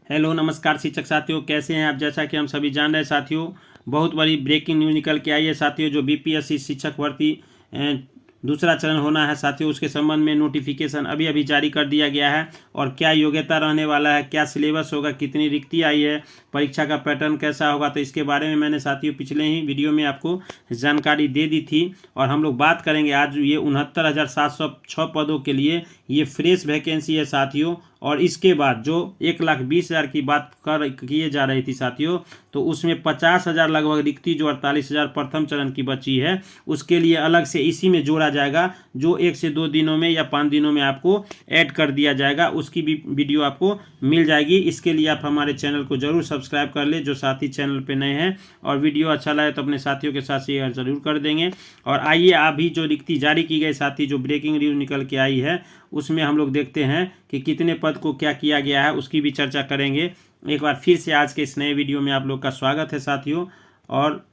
Hello नमस्कार शिक्षक साथियों, कैसे हैं आप। जैसा कि हम सभी जान रहे हैं साथियों, बहुत बड़ी ब्रेकिंग न्यूज़ निकल के आई है साथियों। जो बीपीएससी शिक्षक भर्ती दूसरा चरण होना है साथियों, उसके संबंध में नोटिफिकेशन अभी अभी जारी कर दिया गया है। और क्या योग्यता रहने वाला है, क्या सिलेबस होगा, कितनी रिक्ति आई है, परीक्षा का पैटर्न कैसा होगा, तो इसके बारे में मैंने साथियों पिछले ही वीडियो में आपको जानकारी दे दी थी। और हम लोग बात करेंगे आज ये 69,706 पदों के लिए ये फ्रेश वैकेंसी है साथियों। और इसके बाद जो 1,20,000 की बात किए जा रही थी साथियों, तो उसमें 50,000 लगभग रिक्ति जो 48,000 प्रथम चरण की बची है, उसके लिए अलग से इसी में जोड़ा जाएगा, जो 1 से 2 दिनों में या 5 दिनों में आपको ऐड कर दिया जाएगा। उसकी भी वीडियो आपको मिल जाएगी। इसके लिए आप हमारे चैनल को जरूर सब्सक्राइब कर ले, जो साथी चैनल पे नए हैं। और वीडियो अच्छा लगे तो अपने साथियों के साथ शेयर जरूर कर देंगे। और आइए अभी जो रिक्ति जारी की गई साथी, जो ब्रेकिंग न्यूज़ निकल के आई है, उसमें हम लोग देखते हैं कि कितने पद को क्या किया गया है, उसकी भी चर्चा करेंगे। एक बार फिर से आज के इस नए वीडियो में आप लोग का स्वागत है साथियों। और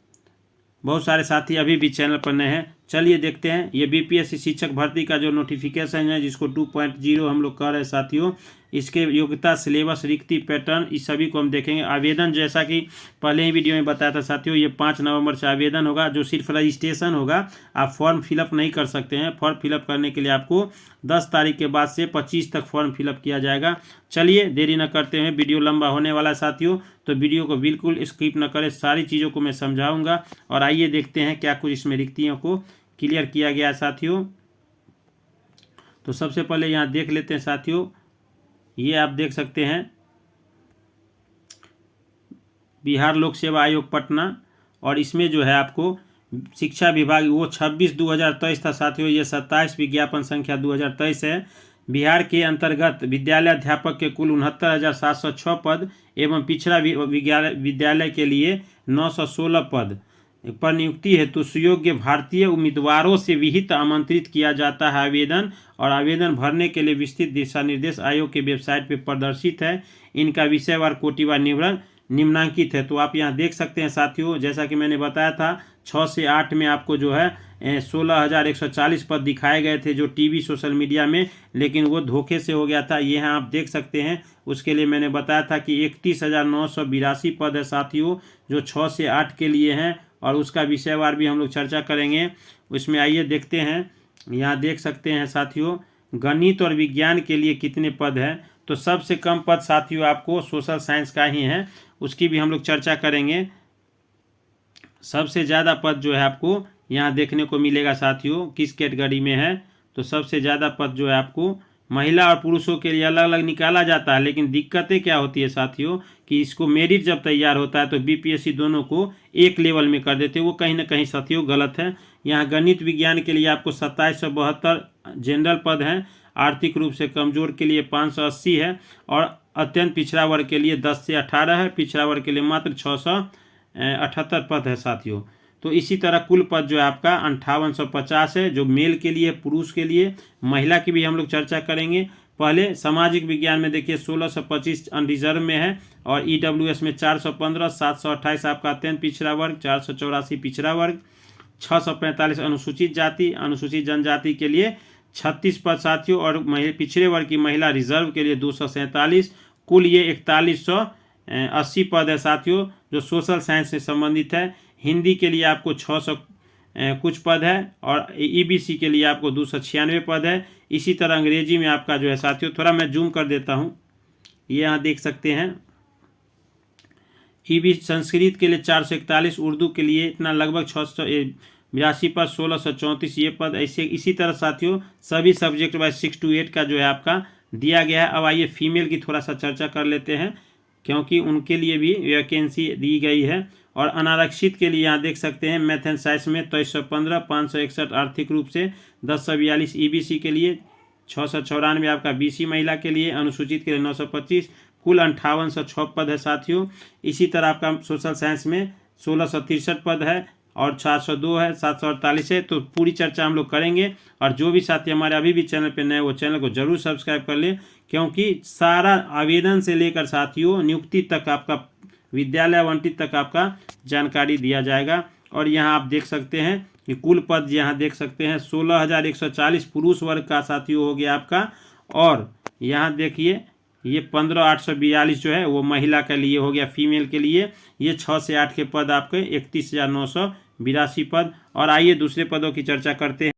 बहुत सारे साथी अभी भी चैनल पर नए हैं। चलिए देखते हैं ये बीपीएससी शिक्षक भर्ती का जो नोटिफिकेशन है, जिसको 2.0 हम लोग कह रहे हैं साथियों। इसके योग्यता, सिलेबस, रिक्ति, पैटर्न, इस सभी को हम देखेंगे। आवेदन, जैसा कि पहले ही वीडियो में बताया था साथियों, ये 5 नवंबर से आवेदन होगा, जो सिर्फ रजिस्ट्रेशन होगा। आप फॉर्म फिलअप नहीं कर सकते हैं। फॉर्म फिलअप करने के लिए आपको 10 तारीख के बाद से 25 तक फॉर्म फिलअप किया जाएगा। चलिए देरी न करते हैं, वीडियो लंबा होने वाला है साथियों, तो वीडियो को बिल्कुल स्किप न करें। सारी चीज़ों को मैं समझाऊंगा। और आइए देखते हैं क्या कुछ इसमें रिक्तियों को क्लियर किया गया है साथियों। तो सबसे पहले यहाँ देख लेते हैं साथियों। ये आप देख सकते हैं बिहार लोक सेवा आयोग पटना। और इसमें जो है आपको शिक्षा विभाग वो 26/2023 था साथियों। ये 27 विज्ञापन संख्या 2023 है। बिहार के अंतर्गत विद्यालय अध्यापक के कुल 69,706 पद एवं पिछड़ा विद्यालय के लिए 916 पद पर नियुक्ति हेतु सुयोग्य भारतीय उम्मीदवारों से विहित आमंत्रित किया जाता है आवेदन। और आवेदन भरने के लिए विस्तृत दिशा निर्देश आयोग के वेबसाइट पर प्रदर्शित है। इनका विषयवार कोटिवार विवरण निम्नांकित है। तो आप यहाँ देख सकते हैं साथियों, जैसा कि मैंने बताया था 6 से 8 में आपको जो है 16,140 पद दिखाए गए थे जो टीवी सोशल मीडिया में, लेकिन वो धोखे से हो गया था। ये यहाँ आप देख सकते हैं। उसके लिए मैंने बताया था कि 31,982 पद है साथियों, जो 6 से 8 के लिए हैं। और उसका विषयवार भी हम लोग चर्चा करेंगे। उसमें आइए देखते हैं। यहाँ देख सकते हैं साथियों, गणित और विज्ञान के लिए कितने पद हैं। तो सबसे कम पद साथियों आपको सोशल साइंस का ही है, उसकी भी हम लोग चर्चा करेंगे। सबसे ज़्यादा पद जो है आपको यहाँ देखने को मिलेगा साथियों, किस कैटेगरी में है। तो सबसे ज़्यादा पद जो है आपको महिला और पुरुषों के लिए अलग अलग निकाला जाता है। लेकिन दिक्कतें क्या होती है साथियों, कि इसको मेरिट जब तैयार होता है तो बीपीएससी दोनों को एक लेवल में कर देते हैं। वो कहीं ना कहीं साथियों गलत है। यहाँ गणित विज्ञान के लिए आपको 2772 जनरल पद हैं। आर्थिक रूप से कमजोर के लिए 580 है। और अत्यंत पिछड़ा वर्ग के लिए 10 से 18 है। पिछड़ा वर्ग के लिए मात्र 678 पद है साथियों। तो इसी तरह कुल पद जो है आपका 5850 है, जो मेल के लिए, पुरुष के लिए। महिला की भी हम लोग चर्चा करेंगे। पहले सामाजिक विज्ञान में देखिए 1625 अनरिजर्व में है। और ईडब्ल्यूएस में 415, 728 आपका अत्यंत पिछड़ा वर्ग, 484 पिछड़ा वर्ग, 645 अनुसूचित जाति, अनुसूचित जनजाति के लिए 36 पद साथियों। और पिछड़े वर्ग की महिला रिजर्व के लिए 247। कुल ये 4180 पद है साथियों, जो सोशल साइंस से संबंधित है। हिंदी के लिए आपको 600 कुछ पद है। और ईबीसी के लिए आपको 296 पद है। इसी तरह अंग्रेजी में आपका जो है साथियों, थोड़ा मैं जूम कर देता हूँ, ये यहाँ देख सकते हैं। ईबी संस्कृत के लिए 441, उर्दू के लिए इतना लगभग 682 पद, 1634 ये पद। ऐसे इसी तरह साथियों सभी सब्जेक्ट वाइज 6 to 8 का जो है आपका दिया गया है। अब आइए फीमेल की थोड़ा सा चर्चा कर लेते हैं, क्योंकि उनके लिए भी वैकेंसी दी गई है। और अनारक्षित के लिए यहाँ देख सकते हैं मैथ एंड साइंस में 2315, 561 आर्थिक रूप से, 1042 ईबीसी के लिए, 694 आपका बीसी महिला के लिए, अनुसूचित के लिए 925। कुल 5806 पद है साथियों। इसी तरह आपका सोशल साइंस में 1663 पद है। और 402 है, 748 है। तो पूरी चर्चा हम लोग करेंगे। और जो भी साथी हमारे अभी भी चैनल पे नए, वो चैनल को जरूर सब्सक्राइब कर ले, क्योंकि सारा आवेदन से लेकर साथियों नियुक्ति तक, आपका विद्यालय आवंटित तक आपका जानकारी दिया जाएगा। और यहाँ आप देख सकते हैं कि कुल पद यहाँ देख सकते हैं 16,140 पुरुष वर्ग का साथियों हो गया आपका। और यहाँ देखिए ये 15,842 जो है वो महिला के लिए हो गया, फीमेल के लिए ये 6 से 8 के पद आपके 31,982 पद। और आइए दूसरे पदों की चर्चा करते हैं।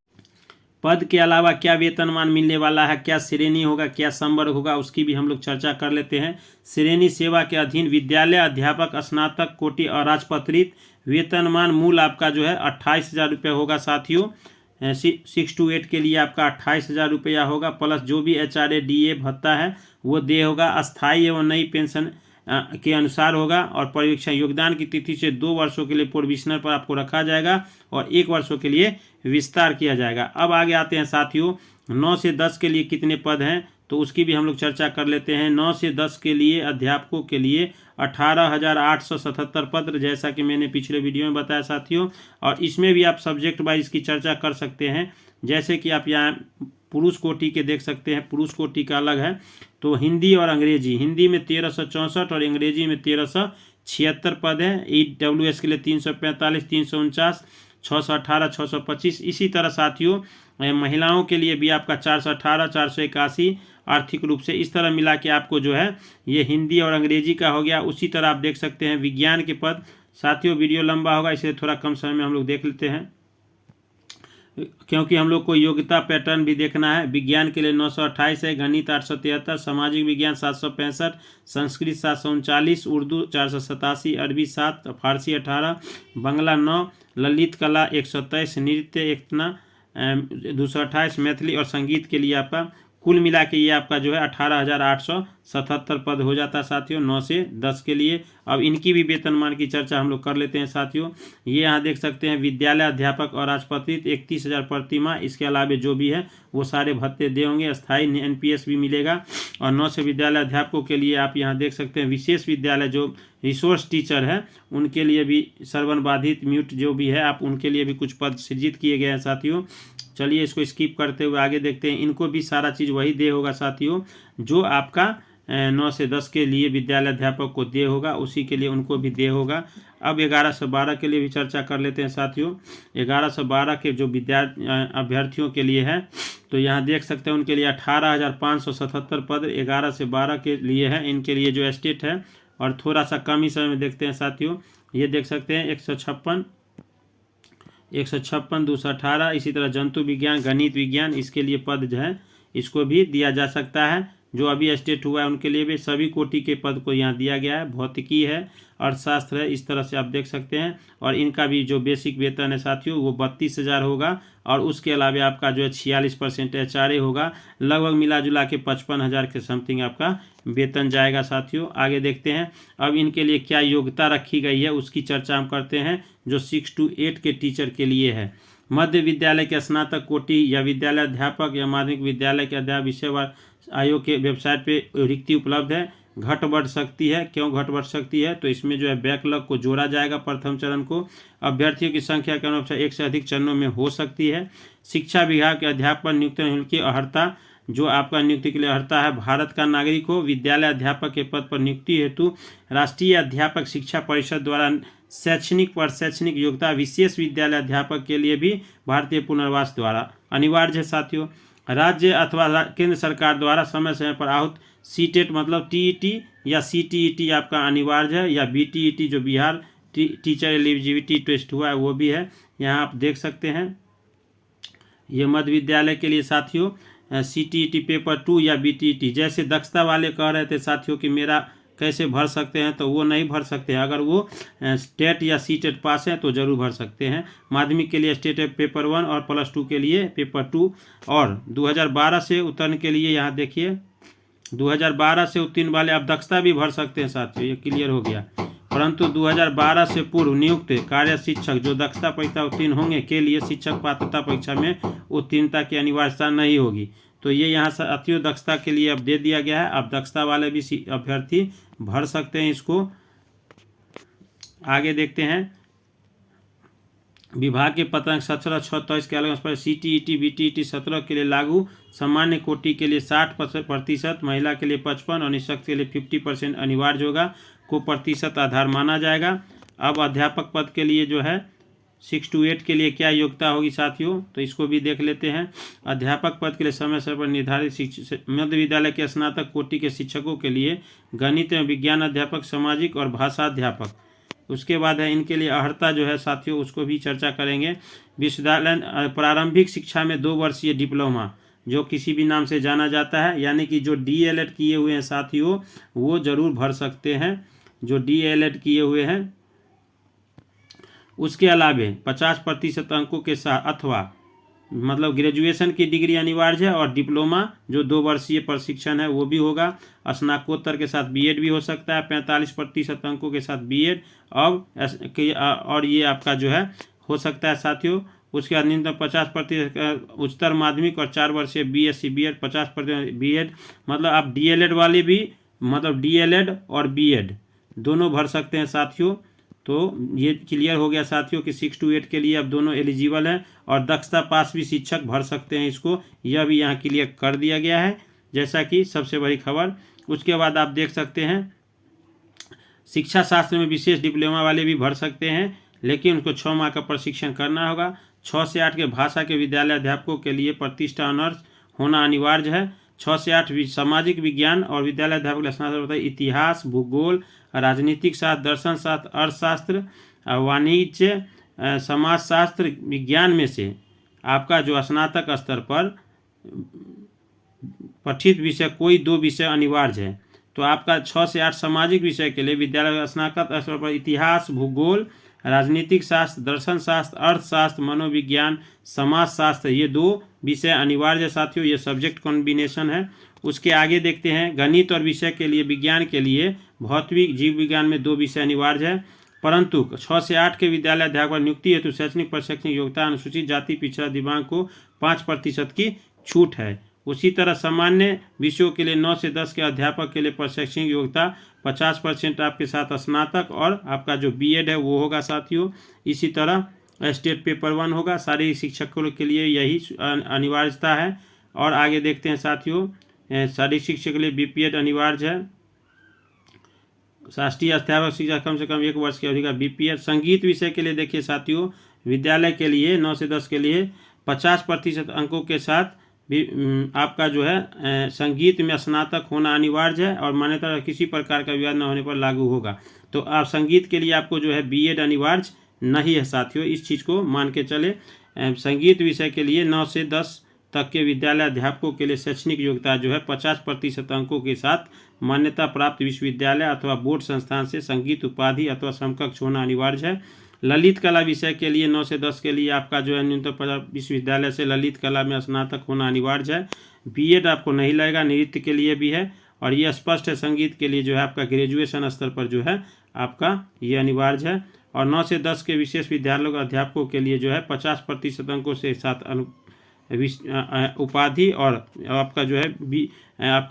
पद के अलावा क्या वेतनमान मिलने वाला है, क्या श्रेणी होगा, क्या संवर्ग होगा, उसकी भी हम लोग चर्चा कर लेते हैं। श्रेणी सेवा के अधीन विद्यालय अध्यापक, स्नातक कोटि और राजपत्रित वेतनमान मूल आपका जो है 28,000 रुपये होगा साथियों। 6 to 8 के लिए आपका 28,000 रुपया होगा, प्लस जो भी HRA DA भत्ता है वो दे होगा। अस्थाई एवं नई पेंशन के अनुसार होगा। और पर्यवेक्षण योगदान की तिथि से 2 वर्षों के लिए प्रोविजनल पर आपको रखा जाएगा और 1 वर्षों के लिए विस्तार किया जाएगा। अब आगे आते हैं साथियों, 9 से 10 के लिए कितने पद हैं तो उसकी भी हम लोग चर्चा कर लेते हैं। 9 से 10 के लिए अध्यापकों के लिए 18,877 पद, जैसा कि मैंने पिछले वीडियो में बताया साथियों। और इसमें भी आप सब्जेक्ट वाइज की चर्चा कर सकते हैं, जैसे कि आप यहाँ पुरुष कोटि के देख सकते हैं। पुरुष कोटि का अलग है, तो हिंदी और अंग्रेजी, हिंदी में 1364 और अंग्रेजी में 1376 पद है। EWS के लिए 345, 349, 618, 625। इसी तरह साथियों महिलाओं के लिए भी आपका 418, 481 आर्थिक रूप से, इस तरह मिला के आपको जो है ये हिंदी और अंग्रेजी का हो गया। उसी तरह आप देख सकते हैं विज्ञान के पद। साथियों वीडियो लंबा होगा, इसलिए थोड़ा कम समय में हम लोग देख लेते हैं, क्योंकि हम लोग को योग्यता पैटर्न भी देखना है। विज्ञान के लिए 928 है, गणित 873, सामाजिक विज्ञान 765, संस्कृत 739, उर्दू 487, अरबी 7, फारसी 18, बांग्ला 9, ललित कला 123, नृत्य 228, मैथिली और संगीत के लिए आपका कुल मिला के ये आपका जो है 18,877 पद हो जाता है साथियों 9 से 10 के लिए। अब इनकी भी वेतनमान की चर्चा हम लोग कर लेते हैं साथियों। ये यहाँ देख सकते हैं विद्यालय अध्यापक और राजपत्रित 31,000 प्रति माह। इसके अलावा जो भी है वो सारे भत्ते दे होंगे, अस्थाई NPS भी मिलेगा। और 9 से विद्यालय अध्यापकों के लिए आप यहाँ देख सकते हैं विशेष विद्यालय जो रिसोर्स टीचर है उनके लिए भी, श्रवण बाधित म्यूट जो भी है आप उनके लिए भी कुछ पद सृजित किए गए हैं साथियों। चलिए इसको स्किप करते हुए आगे देखते हैं। इनको भी सारा चीज़ वही दे होगा साथियों जो आपका 9 से 10 के लिए विद्यालय अध्यापक को दे होगा, उसी के लिए उनको भी दे होगा। अब 11 से 12 के लिए भी चर्चा कर लेते हैं साथियों। 11 से 12 के जो अभ्यर्थियों के लिए है तो यहाँ देख सकते हैं उनके लिए 18,577 पद 11 से 12 के लिए है। इनके लिए जो स्टेट है और थोड़ा सा कम ही समय में देखते हैं साथियों। ये देख सकते हैं 156, 218। इसी तरह जंतु विज्ञान, गणित विज्ञान, इसके लिए पद जो है इसको भी दिया जा सकता है। जो अभी स्टेट हुआ है उनके लिए भी सभी कोटि के पद को यहाँ दिया गया है। भौतिकी है, अर्थशास्त्र है, इस तरह से आप देख सकते हैं। और इनका भी जो बेसिक वेतन है साथियों वो 32,000 होगा। और उसके अलावा आपका जो है 46% HRA होगा। लगभग मिला जुला के 55,000 के समथिंग आपका वेतन जाएगा साथियों। आगे देखते हैं अब इनके लिए क्या योग्यता रखी गई है उसकी चर्चा हम करते हैं, जो 6 to 8 के टीचर के लिए है। मध्य विद्यालय के स्नातक कोटि या विद्यालय अध्यापक या माध्यमिक विद्यालय के अध्यापक विषय आयोग के वेबसाइट पे रिक्ति उपलब्ध है। घट बढ़ सकती है, क्यों घट बढ़ सकती है तो इसमें जो है बैकलॉग को जोड़ा जाएगा प्रथम चरण को। अभ्यर्थियों की संख्या के अनुसार 1 से अधिक चरणों में हो सकती है। शिक्षा विभाग के अध्यापक नियुक्त होने की अर्हता, जो आपका नियुक्ति के लिए अर्हता है भारत का नागरिक हो। विद्यालय अध्यापक के पद पर नियुक्ति हेतु राष्ट्रीय अध्यापक शिक्षा परिषद द्वारा शैक्षणिक योग्यता विशेष विद्यालय अध्यापक के लिए भी भारतीय पुनर्वास द्वारा अनिवार्य है साथियों। राज्य अथवा केंद्र सरकार द्वारा समय समय पर आहूत CTET मतलब TET या CTET आपका अनिवार्य है, या BTET जो बिहार टीचर एलिजिबिलिटी टेस्ट हुआ है वो भी है। यहाँ आप देख सकते हैं ये मध्य विद्यालय के लिए साथियों CTET पेपर 2 या BTET। जैसे दक्षता वाले कह रहे थे साथियों कि मेरा कैसे भर सकते हैं, तो वो नहीं भर सकते हैं। अगर वो स्टेट या CTET पास है तो ज़रूर भर सकते हैं। माध्यमिक के लिए स्टेट पेपर 1 और +2 के लिए पेपर 2। और 2012 से उत्तीर्ण के लिए यहाँ देखिए 2012 से उत्तीर्ण वाले आप दक्षता भी भर सकते हैं साथियों, ये क्लियर हो गया। परंतु 2012 से पूर्व नियुक्त कार्य शिक्षक जो दक्षता परीक्षा उत्तीर्ण होंगे के लिए शिक्षक पात्रता परीक्षा में उत्तीर्णता की अनिवार्यता नहीं होगी। तो ये यहाँ साथियों दक्षता के लिए अब दे दिया गया है। अब दक्षता वाले भी अभ्यर्थी भर सकते हैं इसको। आगे देखते हैं विभाग के पत्रांक 17/6/23 के अलग पर CTET BTET 17 के लिए लागू। सामान्य कोटि के लिए 60%, महिला के लिए 55% और निःशक्त के लिए 50% अनिवार्य होगा को प्रतिशत आधार माना जाएगा। अब अध्यापक पद के लिए जो है 6 to 8 के लिए क्या योग्यता होगी साथियों, तो इसको भी देख लेते हैं। अध्यापक पद के लिए समय समय पर निर्धारित मध्य विद्यालय के स्नातक कोटि के शिक्षकों के लिए गणित एवं विज्ञान अध्यापक, सामाजिक और भाषा अध्यापक। उसके बाद है इनके लिए अर्हता जो है साथियों, उसको भी चर्चा करेंगे। विश्वविद्यालय प्रारंभिक शिक्षा में 2 वर्षीय डिप्लोमा जो किसी भी नाम से जाना जाता है, यानी कि जो DELED किए हुए हैं साथियों वो जरूर भर सकते हैं, जो DELED किए हुए हैं। उसके अलावे 50% अंकों के साथ अथवा मतलब ग्रेजुएशन की डिग्री अनिवार्य है, और डिप्लोमा जो 2 वर्षीय प्रशिक्षण है वो भी होगा। स्नातकोत्तर के साथ BEd भी हो सकता है, 45% अंकों के साथ BEd और ये आपका जो है हो सकता है साथियों। उसके बाद न्यूनतम 50% उच्चतर माध्यमिक और 4 वर्षीय BSc BEd, 50% BEd, मतलब आप DELED वाले भी मतलब DELED और BEd दोनों भर सकते हैं साथियों। तो ये क्लियर हो गया साथियों कि 6 to 8 के लिए अब दोनों एलिजिबल हैं, और दक्षता पास भी शिक्षक भर सकते हैं इसको, यह भी यहाँ क्लियर कर दिया गया है, जैसा कि सबसे बड़ी खबर। उसके बाद आप देख सकते हैं शिक्षा शास्त्र में विशेष डिप्लोमा वाले भी भर सकते हैं, लेकिन उनको 6 माह का प्रशिक्षण करना होगा। 6 से 8 के भाषा के विद्यालय अध्यापकों के लिए प्रतिष्ठा ऑनर्स होना अनिवार्य है। 6 से 8 सामाजिक विज्ञान और विद्यालय अध्यापक के स्नातक होता है इतिहास, भूगोल, राजनीतिक शास्त्र, दर्शन शास्त्र, अर्थशास्त्र, वाणिज्य, समाजशास्त्र, विज्ञान में से आपका जो स्नातक स्तर पर पठित विषय कोई 2 विषय अनिवार्य है। तो आपका 6 से 8 सामाजिक विषय के लिए विद्यालय स्नातक स्तर पर इतिहास, भूगोल, राजनीतिक शास्त्र, दर्शन शास्त्र, अर्थशास्त्र, मनोविज्ञान, समाजशास्त्र, ये 2 विषय अनिवार्य है साथियों, ये सब्जेक्ट कॉम्बिनेशन है। उसके आगे देखते हैं गणित और विषय के लिए विज्ञान के लिए भौतिक जीव विज्ञान में 2 विषय अनिवार्य है, परंतु 6 से 8 के विद्यालय अध्यापक नियुक्ति हेतु शैक्षणिक प्रशैक्षणिक योग्यता अनुसूचित जाति पिछड़ा दिव्यांग को 5% की छूट है। उसी तरह सामान्य विषयों के लिए 9 से 10 के अध्यापक के लिए प्रशैक्षणिक योग्यता 50% आपके साथ स्नातक और आपका जो BEd है वो होगा साथियों। इसी तरह स्टेट पेपर 1 होगा, सारे शिक्षकों के लिए यही अनिवार्यता है। और आगे देखते हैं साथियों, शारीरिक शिक्षक के लिए BPEd अनिवार्य है। राष्ट्रीय अध्यापक शिक्षा कम से कम 1 वर्ष की अवधि का BPEd। संगीत विषय के लिए देखिए साथियों, विद्यालय के लिए 9 से 10 के लिए 50% अंकों के साथ भी आपका जो है संगीत में स्नातक होना अनिवार्य है, और मान्यता किसी प्रकार का विवाद न होने पर लागू होगा। तो आप संगीत के लिए आपको जो है BEd अनिवार्य नहीं है साथियों, इस चीज़ को मान के चले। संगीत विषय के लिए 9 से 10 तक के विद्यालय अध्यापकों के लिए शैक्षणिक योग्यता जो है 50% अंकों के साथ मान्यता प्राप्त विश्वविद्यालय अथवा बोर्ड संस्थान से संगीत उपाधि अथवा समकक्ष होना अनिवार्य है। ललित कला विषय के लिए 9 से 10 के लिए आपका जो है न्यूनतम विश्वविद्यालय से ललित कला में स्नातक होना अनिवार्य है। BEd आपको नहीं लगेगा, नृत्य के लिए भी है, और ये स्पष्ट है संगीत के लिए जो है आपका ग्रेजुएशन स्तर पर जो है आपका ये अनिवार्य है। और 9 से 10 के विशेष विद्यालयों के अध्यापकों के लिए जो है 50% अंकों से साथ उपाधि, और आपका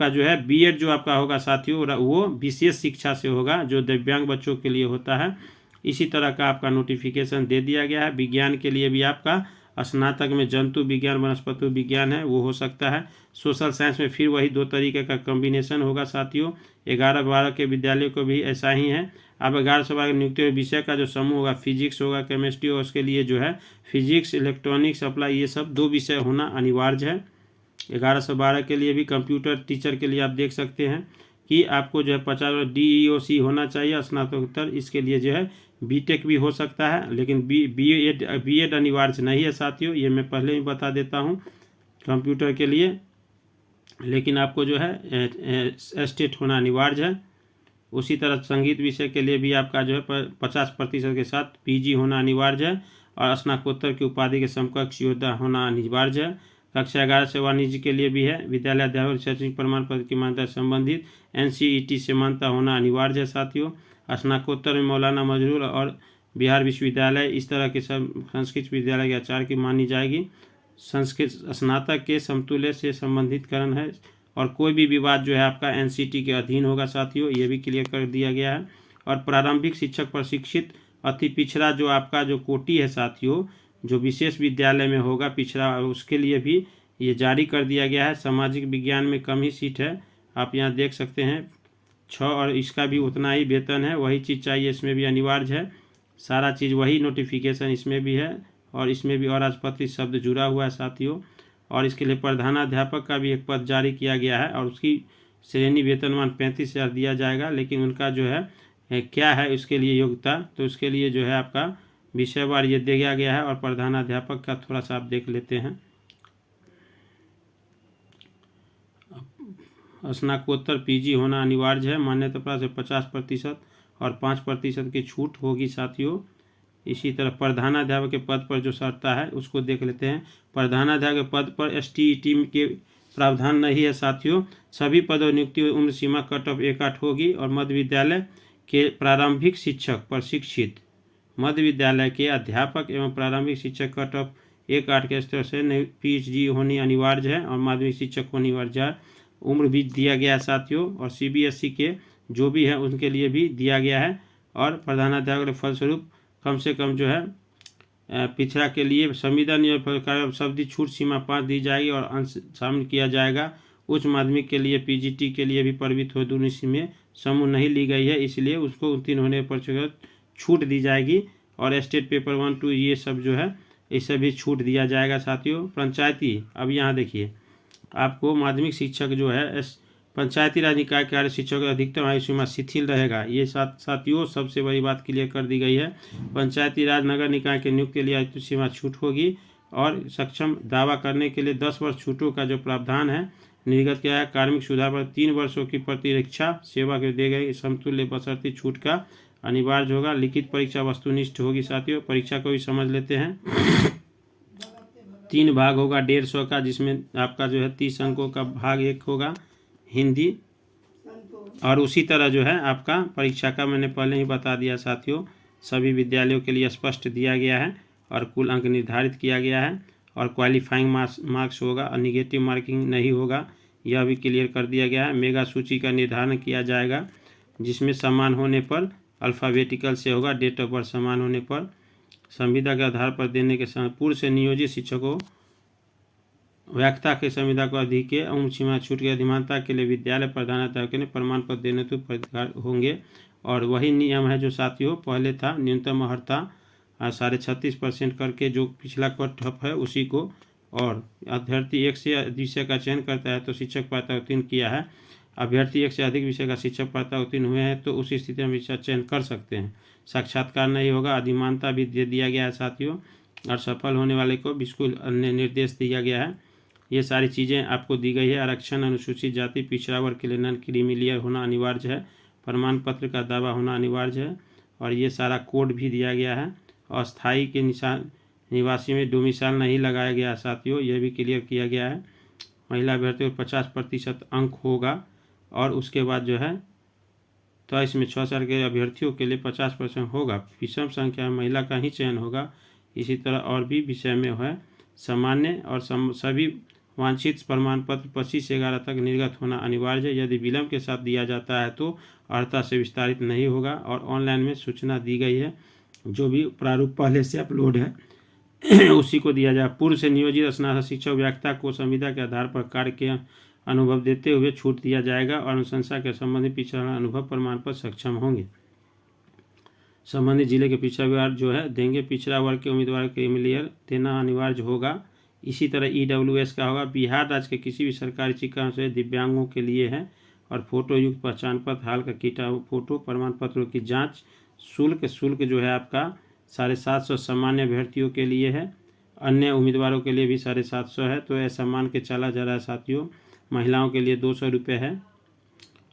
जो है BEd जो आपका होगा साथियों वो विशेष शिक्षा से होगा जो दिव्यांग बच्चों के लिए होता है। इसी तरह का आपका नोटिफिकेशन दे दिया गया है। विज्ञान के लिए भी आपका स्नातक में जंतु विज्ञान वनस्पति विज्ञान है वो हो सकता है। सोशल साइंस में फिर वही 2 तरीके का कॉम्बिनेशन होगा साथियों। 11-12 के विद्यालयों को भी ऐसा ही है। अब 11 से 12 नियुक्त विषय का जो समूह होगा फिजिक्स होगा, केमिस्ट्री होगा, उसके लिए जो है फिजिक्स, इलेक्ट्रॉनिक्स, अप्लाई, ये सब 2 विषय होना अनिवार्य है। 11 से 12 के लिए भी कंप्यूटर टीचर के लिए आप देख सकते हैं कि आपको जो है 50 DEOC होना चाहिए स्नातकोत्तर, इसके लिए जो है BTech भी हो सकता है, लेकिन BEd अनिवार्य नहीं है साथियों, ये मैं पहले ही बता देता हूँ कंप्यूटर के लिए। लेकिन आपको जो है स्टेट होना अनिवार्य है। उसी तरह संगीत विषय के लिए भी आपका जो है 50% के साथ PG होना अनिवार्य है, और स्नातकोत्तर की उपाधि के समकक्ष योग्यता होना अनिवार्य है। कक्षा 11 से वाणिज्य के लिए भी है। विद्यालय अध्यापक शैक्षणिक प्रमाण पत्र की मान्यता संबंधित NCERT से मान्यता होना अनिवार्य है साथियों। स्नातकोत्तर में मौलाना मजरूर और बिहार विश्वविद्यालय इस तरह के सब संस्कृत विद्यालय के आचार्य की मानी जाएगी। संस्कृत स्नातक के समतुल्य से संबंधितकरण है, और कोई भी विवाद जो है आपका NCT के अधीन होगा साथियों, ये भी क्लियर कर दिया गया है। और प्रारंभिक शिक्षक प्रशिक्षित अति पिछड़ा जो आपका जो कोटि है साथियों, जो विशेष विद्यालय में होगा पिछड़ा, उसके लिए भी ये जारी कर दिया गया है। सामाजिक विज्ञान में कम ही सीट है, आप यहाँ देख सकते हैं 6, और इसका भी उतना ही वेतन है, वही चीज़ चाहिए इसमें भी अनिवार्य है। सारा चीज़ वही नोटिफिकेशन इसमें भी है और इसमें भी अराजपत्रित शब्द जुड़ा हुआ है साथियों। और इसके लिए प्रधानाध्यापक का भी एक पद जारी किया गया है और उसकी श्रेणी वेतनमान 35,000 दिया जाएगा। लेकिन उनका जो है क्या है उसके लिए योग्यता, तो उसके लिए जो है आपका विषयवार ये दिया गया है। और प्रधानाध्यापक का थोड़ा सा आप देख लेते हैं। स्नातकोत्तर पीजी होना अनिवार्य है, मान्यता प्राप्त से 50% और 5% की छूट होगी साथियों। इसी तरह प्रधानाध्यापक के पद पर जो शर्त है उसको देख लेते हैं। प्रधानाध्यापक के पद पर STET के प्रावधान नहीं है साथियों। सभी पदों नियुक्ति उम्र सीमा कट ऑफ 1/8 होगी। और मध्य विद्यालय के प्रारंभिक शिक्षक प्रशिक्षित मध्य विद्यालय के अध्यापक एवं प्रारंभिक शिक्षक कट ऑफ 1/8 के स्तर से PhD होनी अनिवार्य है और माध्यमिक शिक्षक होनी अनिवार्य है। उम्र भी दिया गया है साथियों। और CBSE के जो भी है उनके लिए भी दिया गया है। और प्रधानाध्यापक के फलस्वरूप कम से कम जो है पिछड़ा के लिए संविदा शब्दी छूट सीमा 5 दी जाएगी और अंश शामिल किया जाएगा। उच्च माध्यमिक के लिए PGT के लिए भी परिमित हो दूरी में समूह नहीं ली गई है, इसलिए उसको उत्तीर्ण होने पर छूट दी जाएगी। और स्टेट पेपर 1, 2 ये सब जो है इसे भी छूट दिया जाएगा साथियों। पंचायती, अब यहाँ देखिए आपको माध्यमिक शिक्षक जो है पंचायती राज निकाय कार्य शिक्षक अधिकतम आयु सीमा शिथिल रहेगा। ये साथियों सबसे बड़ी बात क्लियर कर दी गई है। पंचायती राज नगर निकाय के नियुक्ति के लिए आयु सीमा छूट होगी। और सक्षम दावा करने के लिए 10 वर्ष छूटों का जो प्रावधान है निर्गत किया है। कार्मिक सुधार पर 3 वर्षों की प्रतिरक्षा सेवा के दी गई समतुल्य बशर्ते छूट का अनिवार्य होगा। लिखित परीक्षा वस्तुनिष्ठ होगी साथियों। परीक्षा को भी समझ लेते हैं। 3 भाग होगा 150 का, जिसमें आपका जो है 30 अंकों का भाग 1 होगा हिंदी। और उसी तरह जो है आपका परीक्षा का मैंने पहले ही बता दिया साथियों, सभी विद्यालयों के लिए स्पष्ट दिया गया है और कुल अंक निर्धारित किया गया है। और क्वालिफाइंग मार्क्स होगा और निगेटिव मार्किंग नहीं होगा, यह भी क्लियर कर दिया गया है। मेगा सूची का निर्धारण किया जाएगा, जिसमें समान होने पर अल्फ़ाबेटिकल से होगा, डेट ऑफ बर्थ समान होने पर। संविदा के आधार पर देने के समय पूर्व से नियोजित शिक्षकों व्याख्या के संविदा को अधिक के उम्र सीमा छूट के अधिमानता के लिए विद्यालय प्रधानाध्यापक ने प्रमाण पत्र देने तो अधिकार होंगे। और वही नियम है जो साथियों पहले था, न्यूनतम अर्हता 36.5% करके जो पिछला कट ऑफ है उसी को। और अभ्यर्थी 1 से अधिक विषय का चयन करता है तो शिक्षक पात्रता उत्तीर्ण किया है। अभ्यर्थी 1 से अधिक विषय का शिक्षक पात्रता उत्तीर्ण हुए हैं तो उस स्थिति में विषय चयन कर सकते हैं। साक्षात्कार नहीं होगा। अधिमानता भी दे दिया गया है साथियों। और सफल होने वाले को बिल्कुल अन्य निर्देश दिया गया है। ये सारी चीज़ें आपको दी गई है। आरक्षण अनुसूचित जाति पिछड़ा वर्ग के लिए नॉन क्रीमिलियर होना अनिवार्य है। प्रमाण पत्र का दावा होना अनिवार्य है। और ये सारा कोड भी दिया गया है। अस्थायी के निवासी में डोमिसाइल नहीं लगाया गया साथियों, यह भी क्लियर किया गया है। महिला अभ्यर्थियों को 50% अंक होगा। और उसके बाद जो है तो इसमें 6 साल के अभ्यर्थियों के लिए 50% होगा। विषम संख्या में महिला का ही चयन होगा। इसी तरह और भी विषय में है सामान्य और सभी वांछित प्रमाण पत्र 25/11 तक निर्गत होना अनिवार्य है। यदि विलंब के साथ दिया जाता है तो अर्हता से विस्तारित नहीं होगा। और ऑनलाइन में सूचना दी गई है, जो भी प्रारूप पहले से अपलोड है उसी को दिया जाए। पूर्व से नियोजित स्नातक शिक्षक व्याख्या को संविदा के आधार पर कार्य के अनुभव देते हुए छूट दिया जाएगा। और अनुशंसा के संबंधित पिछड़ा अनुभव प्रमाण पर सक्षम होंगे। संबंधित जिले के पिछड़ा वर्ग जो है देंगे। पिछड़ा वर्ग के उम्मीदवार के क्रीमिलियर देना अनिवार्य होगा। इसी तरह EWS का होगा। बिहार राज्य के किसी भी सरकारी चिकित्सालय से दिव्यांगों के लिए है। और फोटो युक्त पहचान पत्र, हाल का कीटा फोटो, प्रमाण पत्रों की जांच। शुल्क जो है आपका 750 सामान्य अभ्यर्थियों के लिए है। अन्य उम्मीदवारों के लिए भी 750 है। तो ऐसा मान के चला जा रहा है साथियों। महिलाओं के लिए 200 रुपये है।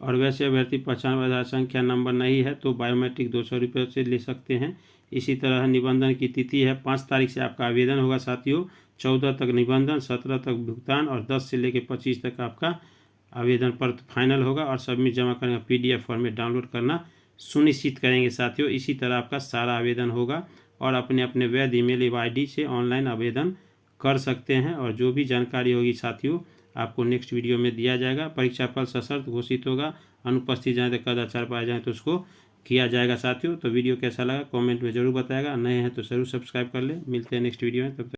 और वैसे अभ्यर्थी पहचान आधार संख्या नंबर नहीं है तो बायोमेट्रिक 200 रुपये से ले सकते हैं। इसी तरह निबंधन की तिथि है 5 तारीख से आपका आवेदन होगा साथियों। 14 तक निबंधन, 17 तक भुगतान और 10 से लेकर 25 तक आपका आवेदन पत्र फाइनल होगा। और सबमिट जमा करने का PDF फॉर्मेट डाउनलोड करना सुनिश्चित करेंगे साथियों। इसी तरह आपका सारा आवेदन होगा और अपने अपने वैध ईमेल ID से ऑनलाइन आवेदन कर सकते हैं। और जो भी जानकारी होगी साथियों आपको नेक्स्ट वीडियो में दिया जाएगा। परीक्षा फल सशर्त घोषित होगा। अनुपस्थित जाए तो कदाचार पाए जाए तो उसको किया जाएगा साथियों। तो वीडियो कैसा लगा कमेंट में जरूर बताएगा। नए हैं तो जरूर सब्सक्राइब कर ले। मिलते हैं नेक्स्ट वीडियो में, तब तक